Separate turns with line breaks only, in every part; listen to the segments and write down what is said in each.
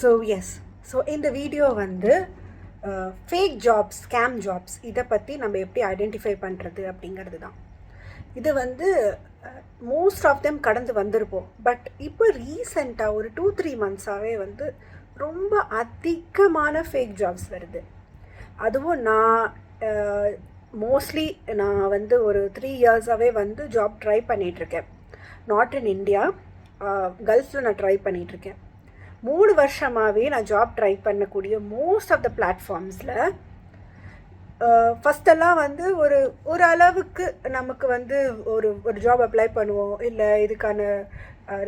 So S, so இந்த video வந்து fake jobs, scam jobs இதை பற்றி நம்ம எப்படி ஐடென்டிஃபை பண்ணுறது அப்படிங்கிறது தான். இது வந்து மோஸ்ட் ஆஃப் தெம் கடந்து வந்திருப்போம். பட் இப்போ ரீசெண்டாக ஒரு 2-3 மந்த்ஸாகவே வந்து ரொம்ப அதிகமான ஃபேக் ஜாப்ஸ் வருது. அதுவும் மோஸ்ட்லி நான் வந்து ஒரு 3 இயர்ஸாகவே வந்து ஜாப் ட்ரை பண்ணிகிட்ருக்கேன். நாட் இன் இந்தியா, கல்ஃபில் நான் ட்ரை பண்ணிகிட்ருக்கேன். 3 வருஷமாகவே நான் ஜாப் ட்ரை பண்ணக்கூடிய மோஸ்ட் ஆஃப் த பிளாட்ஃபார்ம்ஸில் ஃபஸ்ட்டெல்லாம் வந்து ஒரு அளவுக்கு நமக்கு வந்து ஒரு ஜாப் அப்ளை பண்ணுவோம், இல்லை இதுக்கான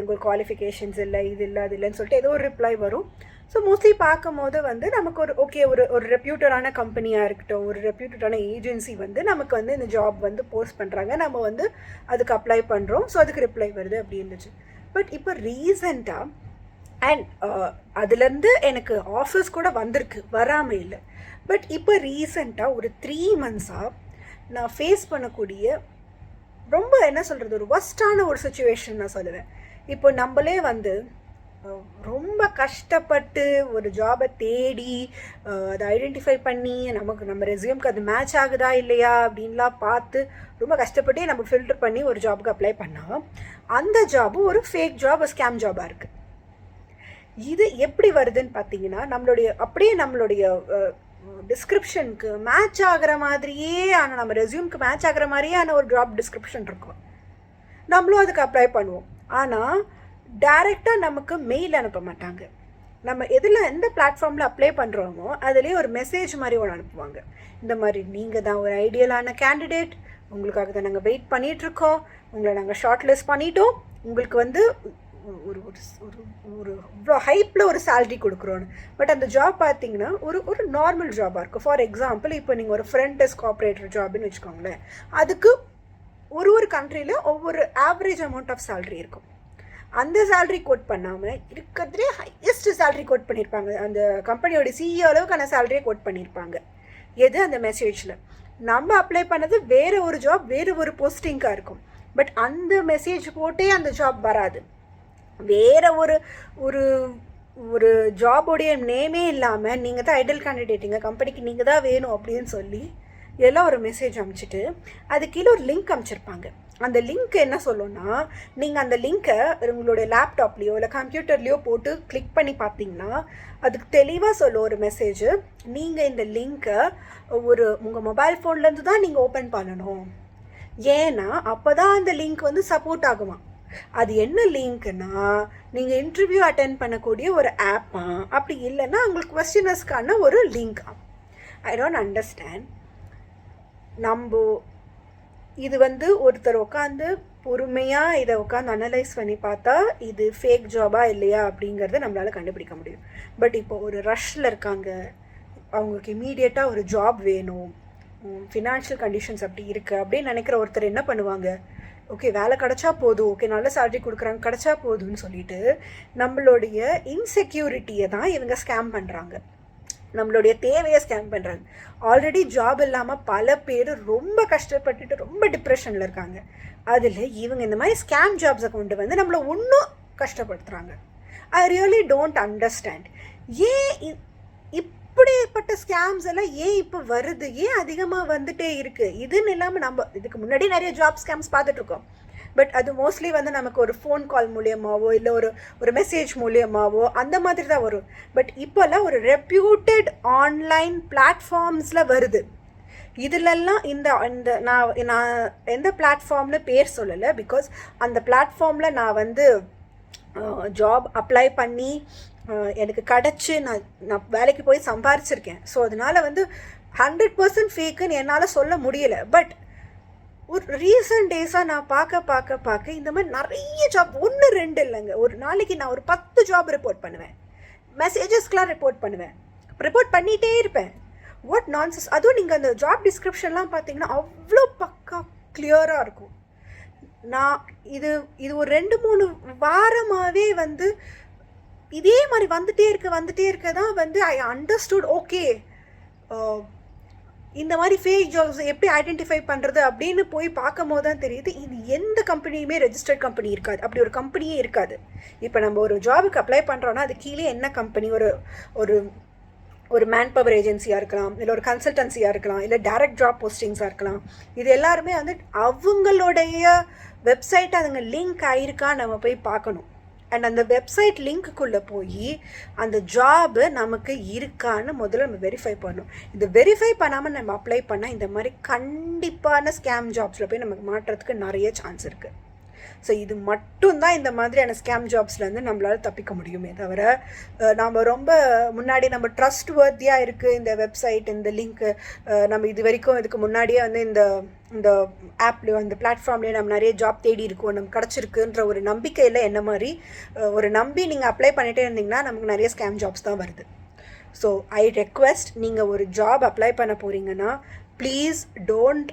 உங்களுக்கு குவாலிஃபிகேஷன்ஸ் இல்லை, இது இல்லை, அது இல்லைன்னு சொல்லிட்டு ஏதோ ஒரு ரிப்ளை வரும். ஸோ மோஸ்ட்லி பார்க்கும் போது வந்து நமக்கு ஒரு ரெப்யூட்டடான கம்பெனியாக இருக்கட்டும், ஒரு ரெப்யூட்டடான ஏஜென்சி வந்து நமக்கு வந்து இந்த ஜாப் வந்து போஸ்ட் பண்ணுறாங்க, நம்ம வந்து அதுக்கு அப்ளை பண்ணுறோம், ஸோ அதுக்கு ரிப்ளை வருது அப்படி இருந்துச்சு. பட் இப்போ ரீசெண்டாக அண்ட் அதுலேருந்து எனக்கு ஆஃபர்ஸ் கூட வந்திருக்கு, வராமல் இல்லை. பட் இப்போ ரீசெண்டாக ஒரு 3 மந்த்ஸாக நான் ஃபேஸ் பண்ணக்கூடிய ரொம்ப என்ன சொல்கிறது, ஒரு ஒஸ்டான ஒரு சுச்சுவேஷன் நான் சொல்லுவேன். இப்போ நம்மளே வந்து ரொம்ப கஷ்டப்பட்டு ஒரு ஜாபை தேடி அதை ஐடென்டிஃபை பண்ணி நம்ம ரெஸ்யூம்க்கு அது மேட்ச் ஆகுதா இல்லையா அப்படின்லாம் பார்த்து ரொம்ப கஷ்டப்பட்டே நம்ம ஃபில்டர் பண்ணி ஒரு ஜாபுக்கு அப்ளை பண்ணால் அந்த ஜாபு ஒரு ஃபேக் ஜாப், ஒரு ஸ்கேம் ஜாபாக இருக்குது. இது எப்படி வருதுன்னு பார்த்தீங்கன்னா, நம்மளுடைய டிஸ்கிரிப்ஷனுக்கு மேட்ச் ஆகிற மாதிரியே நம்ம ரெஸ்யூம்க்கு மேட்ச் ஆகிற மாதிரியே ஒரு ஜாப் டிஸ்கிரிப்ஷன் இருக்கும். நம்மளும் அதுக்கு அப்ளை பண்ணுவோம். ஆனால் டைரெக்டாக நமக்கு மெயில் அனுப்ப மாட்டாங்க. நம்ம எந்த பிளாட்ஃபார்மில் அப்ளை பண்ணுறோமோ அதுலேயே ஒரு மெசேஜ் மாதிரி ஒன்று அனுப்புவாங்க. இந்த மாதிரி நீங்கள் தான் ஒரு ஐடியலான கேண்டிடேட், உங்களுக்காக தான் நாங்கள் வெயிட் பண்ணிகிட்ருக்கோம், உங்களை நாங்கள் ஷார்ட் லிஸ்ட் பண்ணிட்டோம், உங்களுக்கு வந்து ஒரு இவ்வளோ ஹைப்பில் ஒரு சேலரி கொடுக்குறோன்னு. பட் அந்த ஜாப் பார்த்தீங்கன்னா ஒரு நார்மல் ஜாபாக இருக்கும். ஃபார் எக்ஸாம்பிள், இப்போ நீங்கள் ஒரு ஃப்ரண்ட் டெஸ்க் ஆப்ரேட்டர் ஜாப்னு வச்சுக்கோங்களேன், அதுக்கு ஒரு கண்ட்ரியில் ஒவ்வொரு ஆவரேஜ் அமௌண்ட் ஆஃப் சேலரி இருக்கும். அந்த சேலரி கோட் பண்ணாமல் இருக்கிறதுலே ஹையஸ்ட் சேலரி கோட் பண்ணியிருப்பாங்க. அந்த கம்பெனியோட சிஇஓ அளவுக்கான சேலரியை கோட் பண்ணியிருப்பாங்க. அந்த மெசேஜில் நம்ம அப்ளை பண்ணது வேறு ஒரு ஜாப், வேறு ஒரு போஸ்டிங்காக இருக்கும். பட் அந்த மெசேஜ் போட்டே அந்த ஜாப் வராது. வேறு ஒரு ஜாபோடைய நேமே இல்லாமல் நீங்கள் தான் ஐடல் கேண்டிடேட்டுங்க, கம்பெனிக்கு நீங்கள் தான் வேணும் அப்படின்னு சொல்லி எல்லாம் ஒரு மெசேஜ் அனுப்பிச்சிட்டு அது கீழே ஒரு லிங்க் அனுப்பிச்சிருப்பாங்க. அந்த லிங்க் என்ன சொல்லுன்னா, நீங்கள் அந்த லிங்க்கை உங்களுடைய லேப்டாப்லேயோ இல்லை கம்ப்யூட்டர்லேயோ போட்டு கிளிக் பண்ணி பார்த்தீங்கன்னா அதுக்கு தெளிவாக சொல்லும் ஒரு மெசேஜ், நீங்கள் இந்த லிங்க்கை உங்கள் மொபைல் ஃபோன்லேருந்து தான் நீங்கள் ஓப்பன் பண்ணணும். ஏன்னா அப்போ தான் அந்த லிங்க் வந்து சப்போர்ட் ஆகுமா. அது என்ன லிங்க்னா, நீங்கள் இன்டர்வியூ அட்டென்ட் பண்ணக்கூடிய ஒரு ஆப்பா, அப்படி இல்லைன்னா உங்களுக்கு கொஸ்டினர்ஸ்க்கான ஒரு லிங்க். I don't understand. இது வந்து ஒருத்தர் உட்காந்து பொறுமையாக இதை உட்காந்து அனலைஸ் பண்ணி பார்த்தா இது ஃபேக் ஜாபா இல்லையா அப்படிங்கிறத நம்மளால் கண்டுபிடிக்க முடியும். பட் இப்போ ஒரு ரஷ்ஷில் இருக்காங்க, அவங்களுக்கு இமீடியட்டாக ஒரு ஜாப் வேணும், ஃபினான்ஷியல் கண்டிஷன்ஸ் அப்படி இருக்குது அப்படின்னு நினைக்கிற ஒருத்தர் என்ன பண்ணுவாங்க, ஓகே வேலை கிடச்சா போதும், ஓகே நல்ல சேலரி கொடுக்குறாங்க கிடச்சா போதும்னு சொல்லிட்டு நம்மளுடைய இன்செக்யூரிட்டியை தான் இவங்க ஸ்கேம் பண்ணுறாங்க, நம்மளுடைய தேவையை ஸ்கேம் பண்ணுறாங்க. ஆல்ரெடி ஜாப் இல்லாமல் பல பேர் ரொம்ப கஷ்டப்பட்டுட்டு ரொம்ப டிப்ரெஷனில் இருக்காங்க. அதில் இவங்க இந்த மாதிரி ஸ்கேம் ஜாப்ஸை கொண்டு வந்து நம்மளை இன்னும் கஷ்டப்படுத்துகிறாங்க. I really don't understand. இப்படிப்பட்ட ஸ்கேம்ஸ் எல்லாம் இப்போ வருது, அதிகமாக வந்துட்டே இருக்குது. இதுன்னு இல்லாமல் நம்ம இதுக்கு முன்னாடி நிறைய ஜாப் ஸ்கேம்ஸ் பார்த்துட்ருக்கோம். பட் அது மோஸ்ட்லி வந்து நமக்கு ஒரு ஃபோன் கால் மூலியமாகவோ இல்லை ஒரு மெசேஜ் மூலியமாகவோ அந்த மாதிரி தான் வரும். பட் இப்போல்லாம் ஒரு ரெப்யூட்டட் ஆன்லைன் பிளாட்ஃபார்ம்ஸில் வருது. இதிலெல்லாம் இந்த நான் எந்த பிளாட்ஃபார்ம்னு பேர் சொல்லலை, பிகாஸ் அந்த பிளாட்ஃபார்மில் நான் வந்து ஜாப் அப்ளை பண்ணி எனக்கு கிடச்சி நான் வேலைக்கு போய் சம்பாரிச்சிருக்கேன். ஸோ அதனால் வந்து 100% ஃபேக்குன்னு என்னால் சொல்ல முடியலை. பட் ஒரு ரீசன்ட் டேஸாக நான் பார்க்க இந்த மாதிரி நிறைய ஜாப், 1-2 இல்லைங்க, ஒரு நாளைக்கு நான் ஒரு 10 ஜாப் ரிப்போர்ட் பண்ணுவேன், மெசேஜஸ்க்கெலாம் ரிப்போர்ட் பண்ணிகிட்டே இருப்பேன். What nonsense. அதுவும் நீங்கள் அந்த ஜாப் டிஸ்கிரிப்ஷன்லாம் பார்த்தீங்கன்னா அவ்வளோ பக்கா கிளியராக இருக்கும். நான் இது ஒரு 2-3 வாரமாகவே வந்து இதே மாதிரி வந்துட்டே இருக்க தான் வந்து ஐ அண்டர்ஸ்டுட். ஓகே, இந்த மாதிரி ஃபேக் ஜாப்ஸ் எப்படி ஐடென்டிஃபை பண்ணுறது அப்படின்னு போய் பார்க்கும் போது தான் தெரியுது இது எந்த கம்பெனியுமே ரெஜிஸ்டர்ட் கம்பெனி இருக்காது, அப்படி ஒரு கம்பெனியே இருக்காது. இப்போ நம்ம ஒரு ஜாபுக்கு அப்ளை பண்ணுறோன்னா அது கீழே என்ன கம்பெனி, ஒரு ஒரு ஒரு மேன் பவர் ஏஜென்சியாக இருக்கலாம், இல்லை ஒரு கன்சல்டன்சியாக இருக்கலாம், இல்லை டைரக்ட் ஜாப் போஸ்டிங்ஸாக இருக்கலாம். இது எல்லாருமே வந்து அவங்களுடைய வெப்சைட் அதுங்க லிங்க் ஆகிருக்கா நம்ம போய் பார்க்கணும். அண்ட் அந்த வெப்சைட் லிங்க்குள்ளே போய் அந்த ஜாபு நமக்கு இருக்கான்னு முதல்ல நம்ம வெரிஃபை பண்ணணும். இது வெரிஃபை பண்ணாமல் நம்ம அப்ளை பண்ணால் இந்த மாதிரி கண்டிப்பான ஸ்கேம் ஜாப்ஸில் போய் நமக்கு மாட்டுறதுக்கு நிறைய சான்ஸ் இருக்குது. ஸோ இது மட்டும்தான் இந்த மாதிரியான ஸ்கேம் ஜாப்ஸ்லேருந்து நம்மளால் தப்பிக்க முடியுமே தவிர, நம்ம ரொம்ப முன்னாடி நம்ம ட்ரஸ்ட் வர்த்தியாக இருக்குது இந்த வெப்சைட், இந்த லிங்க்கு, நம்ம இது வரைக்கும் இதுக்கு முன்னாடியே வந்து இந்த ஆப்லேயோ இந்த பிளாட்ஃபார்ம்லேயோ நம்ம நிறைய ஜாப் தேடி இருக்கோம், நம்ம கிடச்சிருக்குன்ற ஒரு நம்பிக்கையில் என்ன மாதிரி ஒரு நம்பி நீங்கள் அப்ளை பண்ணிகிட்டே இருந்தீங்கன்னா நமக்கு நிறைய ஸ்கேம் ஜாப்ஸ் தான் வருது. ஸோ ஐ ரெக்வெஸ்ட், நீங்கள் ஒரு ஜாப் அப்ளை பண்ண போகிறீங்கன்னா please don't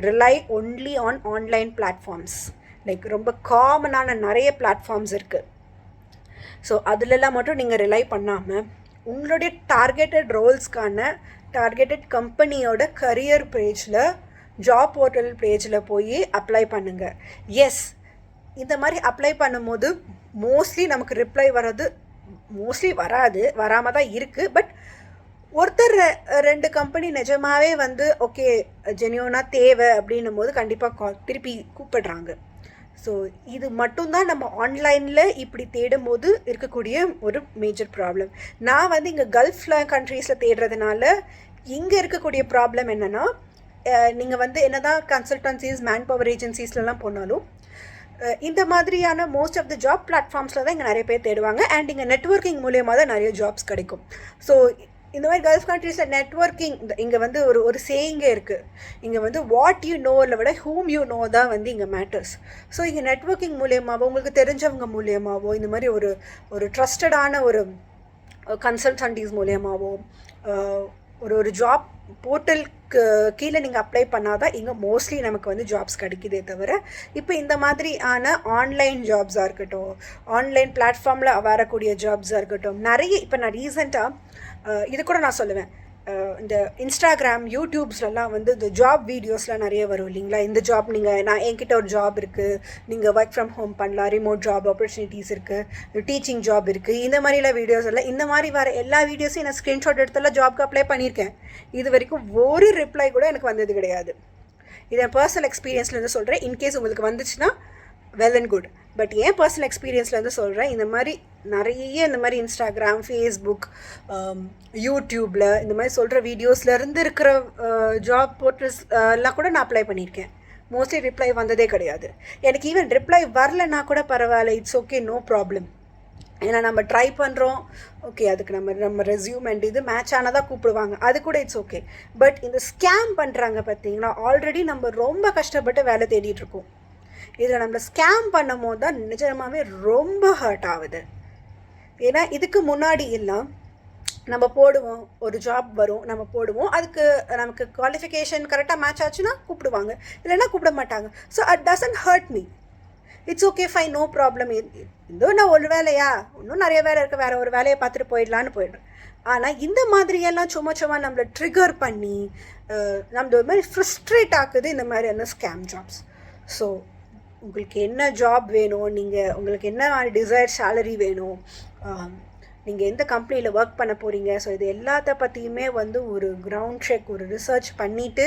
rely only on online platforms. Like ரொம்ப காமனான நிறைய பிளாட்ஃபார்ம்ஸ் இருக்குது. ஸோ அதிலெல்லாம் மட்டும் நீங்கள் ரிலை பண்ணாமல் உங்களுடைய டார்கெட்டட் ரோல்ஸ்க்கான டார்கெட்டட் கம்பெனியோட கரியர் பேஜில், ஜாப் போர்ட்டல் பேஜில் போய் அப்ளை பண்ணுங்கள். எஸ், இந்த மாதிரி அப்ளை பண்ணும்போது மோஸ்ட்லி நமக்கு ரிப்ளை வராது, மோஸ்ட்லி வராமல் தான் இருக்குது. பட் ஒருத்தர் 2 கம்பெனி நிஜமாகவே வந்து ஓகே ஜென்யூனாக தேவை அப்படின்னும் போது கண்டிப்பாக திருப்பி கூப்பிடுறாங்க. ஸோ இது மட்டும்தான் நம்ம ஆன்லைனில் இப்படி தேடும் போது இருக்கக்கூடிய ஒரு மேஜர் ப்ராப்ளம். நான் வந்து இங்கே கல்ஃபில் கண்ட்ரீஸில் தேடுறதுனால இங்கே இருக்கக்கூடிய ப்ராப்ளம் என்னென்னா, நீங்கள் வந்து என்ன தான் கன்சல்டன்சிஸ் மேன் பவர் ஏஜென்சிஸ்லாம் போனாலும் இந்த மாதிரியான மோஸ்ட் ஆஃப் த ஜாப் பிளாட்ஃபார்ம்ஸில் தான் இங்கே நிறைய பேர் தேடுவாங்க. அண்ட் இங்கே நெட்வொர்க்கிங் மூலியமாக தான் நிறைய ஜாப்ஸ் கிடைக்கும். ஸோ இந்த மாதிரி கல்ஃப் கண்ட்ரீஸில் நெட்வொர்க்கிங், இங்கே வந்து ஒரு சேயிங்கே இருக்குது, இங்கே வந்து வாட் யூ நோவில் விட ஹூம் யூ நோ தான் வந்து இங்கே மேட்டர்ஸ். ஸோ இங்கே நெட்வொர்க்கிங் மூலியமாகவோ உங்களுக்கு தெரிஞ்சவங்க மூலியமாகவோ இந்த மாதிரி ஒரு ட்ரஸ்டடான ஒரு கன்சல்டன்டிஸ் மூலியமாகவோ ஒரு ஜாப் போர்ட்டலுக்கு கீழே நீங்கள் அப்ளை பண்ணால் தான் இங்கே மோஸ்ட்லி நமக்கு வந்து ஜாப்ஸ் கிடைக்குதே தவிர, இப்போ இந்த மாதிரியான ஆன்லைன் ஜாப்ஸாக இருக்கட்டும், ஆன்லைன் பிளாட்ஃபார்மில் வரக்கூடிய ஜாப்ஸாக இருக்கட்டும், நிறைய இப்போ நான் ரீசெண்டாக இது கூட நான் சொல்லுவேன், இந்த இன்ஸ்டாகிராம் யூடியூப்ஸ்லாம் வந்து இந்த ஜாப் வீடியோஸ்லாம் நிறைய வரும் இல்லைங்களா. இந்த ஜாப் என்கிட்ட ஒரு ஜாப் இருக்குது, நீங்கள் ஒர்க் ஃப்ரம் ஹோம் பண்ணலாம், ரிமோட் ஜாப் ஆப்பர்ச்சுனிட்டிஸ் இருக்குது, டீச்சிங் ஜாப் இருக்குது, இந்த மாதிரிலாம் வீடியோஸ் எல்லாம், இந்த மாதிரி வர எல்லா வீடியோஸையும் நான் ஸ்க்ரீன்ஷாட் எடுத்தெல்லாம் ஜாப்க்கு அப்ளை பண்ணியிருக்கேன். இது வரைக்கும் ஒரு ரிப்ளை கூட எனக்கு வந்தது கிடையாது. இதை பர்சனல் எக்ஸ்பீரியன்ஸ்லேருந்து சொல்கிறேன். இன்கேஸ் உங்களுக்கு வந்துச்சுன்னா வெல் அண்ட் குட். பட் ஏன் பர்சனல் எக்ஸ்பீரியன்ஸ்லேருந்து சொல்கிறேன், இந்த மாதிரி நிறைய இந்த மாதிரி இன்ஸ்டாகிராம், ஃபேஸ்புக், யூடியூப்பில் இந்த மாதிரி சொல்கிற வீடியோஸ்லேருந்து இருக்கிற ஜாப் போர்ட்டல்ஸ் எல்லாம் கூட நான் அப்ளை பண்ணியிருக்கேன். மோஸ்ட்லி ரிப்ளை வந்ததே கிடையாது. எனக்கு ஈவன் ரிப்ளை வரலன்னா கூட பரவாயில்ல, இட்ஸ் ஓகே, நோ ப்ராப்ளம். ஏன்னா நம்ம ட்ரை பண்ணுறோம், ஓகே, அதுக்கு நம்ம ரெஸ்யூம் அண்ட் இது மேட்ச் ஆனதாக கூப்பிடுவாங்க, அது கூட இட்ஸ் ஓகே. பட் இந்த ஸ்கேம் பண்ணுறாங்க பார்த்தீங்கன்னா, ஆல்ரெடி நம்ம ரொம்ப கஷ்டப்பட்டு வேலை தேடிட்டுருக்கோம், இதில் நம்மளை ஸ்கேம் பண்ணும் போது தான் நிஜமாகவே ரொம்ப ஹர்ட் ஆகுது. ஏன்னா இதுக்கு முன்னாடி எல்லாம் நம்ம போடுவோம், ஒரு ஜாப் வரும், நம்ம போடுவோம், அதுக்கு நமக்கு குவாலிஃபிகேஷன் கரெக்டாக மேட்ச் ஆச்சுன்னா கூப்பிடுவாங்க, இல்லைன்னா கூப்பிட மாட்டாங்க. So it doesn't hurt me, it's okay, fine, no problem. இதோ நான் ஒரு வேலையா, இன்னும் நிறைய வேலை இருக்குது, வேறு ஒரு வேலையை பார்த்துட்டு போயிடுறேன். ஆனால் இந்த மாதிரியெல்லாம் சும்மா நம்மளை ட்ரிகர் பண்ணி நம்மள ஒரு மாதிரி ஃப்ரஸ்ட்ரேட் ஆக்குது இந்த மாதிரியான ஸ்கேம் ஜாப்ஸ். ஸோ உங்களுக்கு என்ன ஜாப் வேணும், உங்களுக்கு என்ன டிசைர் சேலரி வேணும், நீங்கள் எந்த கம்பெனியில் ஒர்க் பண்ண போகிறீங்க, ஸோ இது எல்லாத்த பற்றியுமே வந்து ஒரு கிரவுண்ட் செக், ஒரு ரிசர்ச் பண்ணிவிட்டு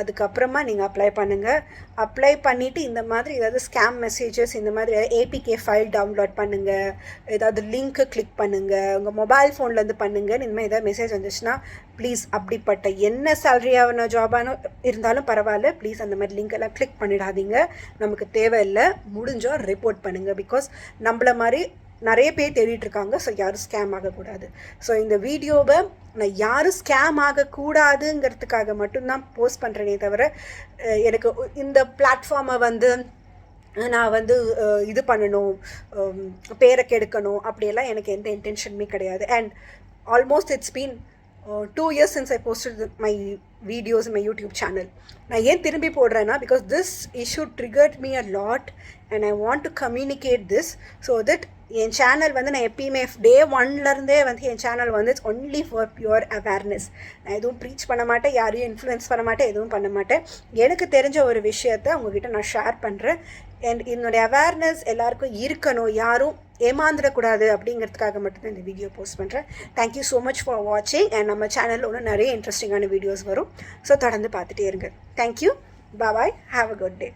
அதுக்கப்புறமா நீங்கள் அப்ளை பண்ணுங்கள். அப்ளை பண்ணிவிட்டு இந்த மாதிரி ஏதாவது ஸ்கேம் மெசேஜஸ், இந்த மாதிரி ஏபிகே ஃபைல் டவுன்லோட் பண்ணுங்கள், ஏதாவது லிங்க்கு கிளிக் பண்ணுங்கள், உங்கள் மொபைல் ஃபோன்லேருந்து பண்ணுங்கன்னு இந்த மாதிரி ஏதாவது மெசேஜ் வந்துச்சுன்னா ப்ளீஸ், அப்படிப்பட்ட என்ன சேலரியான ஜாபானோ இருந்தாலும் பரவாயில்ல, ப்ளீஸ் அந்த மாதிரி லிங்க் எல்லாம் கிளிக் பண்ணிடாதீங்க, நமக்கு தேவையில்லை. முடிஞ்சால் ரிப்போர்ட் பண்ணுங்கள். பிகாஸ் நம்மள மாதிரி நிறைய பேர் தேடிட்டுருக்காங்க. ஸோ யாரும் ஸ்கேம் ஆகக்கூடாது. ஸோ இந்த வீடியோவை நான் யாரும் ஸ்கேம் ஆகக்கூடாதுங்கிறதுக்காக மட்டும்தான் போஸ்ட் பண்ணுறேனே தவிர, எனக்கு இந்த பிளாட்ஃபார்மை வந்து நான் வந்து இது பண்ணணும், பேரை கெடுக்கணும் அப்படியெல்லாம் எனக்கு எந்த இன்டென்ஷனுமே கிடையாது. And almost it's been 2 years since I posted my videos in my YouTube channel. நான் ஏன் திரும்பி போடுறேன்னா because this issue triggered me a lot and I want to communicate this so that N channel வந்து நான் எப்பயுமே டே ஒன்லேருந்தே வந்து என் channel வந்து it's only for pure awareness. நான் எதுவும் ப்ரீச் பண்ண மாட்டேன், யாரையும் இன்ஃப்ளூயன்ஸ் பண்ண மாட்டேன், எதுவும் பண்ண மாட்டேன். எனக்கு தெரிஞ்ச ஒரு விஷயத்த உங்ககிட்ட நான் ஷேர் பண்ணுறேன். அண்ட் என்னுடைய அவேர்னஸ் எல்லாருக்கும் இருக்கணும், யாரும் ஏமாந்துடக்கூடாது அப்படிங்கிறதுக்காக மட்டும்தான் இந்த வீடியோ போஸ்ட் பண்ணுறேன். தேங்க்யூ ஸோ மச் ஃபார் வாட்சிங். அண்ட் நம்ம சேனலில் இன்னும் நிறைய இன்ட்ரெஸ்டிங்கான வீடியோஸ் வரும். ஸோ தொடர்ந்து பார்த்துட்டே இருங்க. Thank you, bye, have a good day.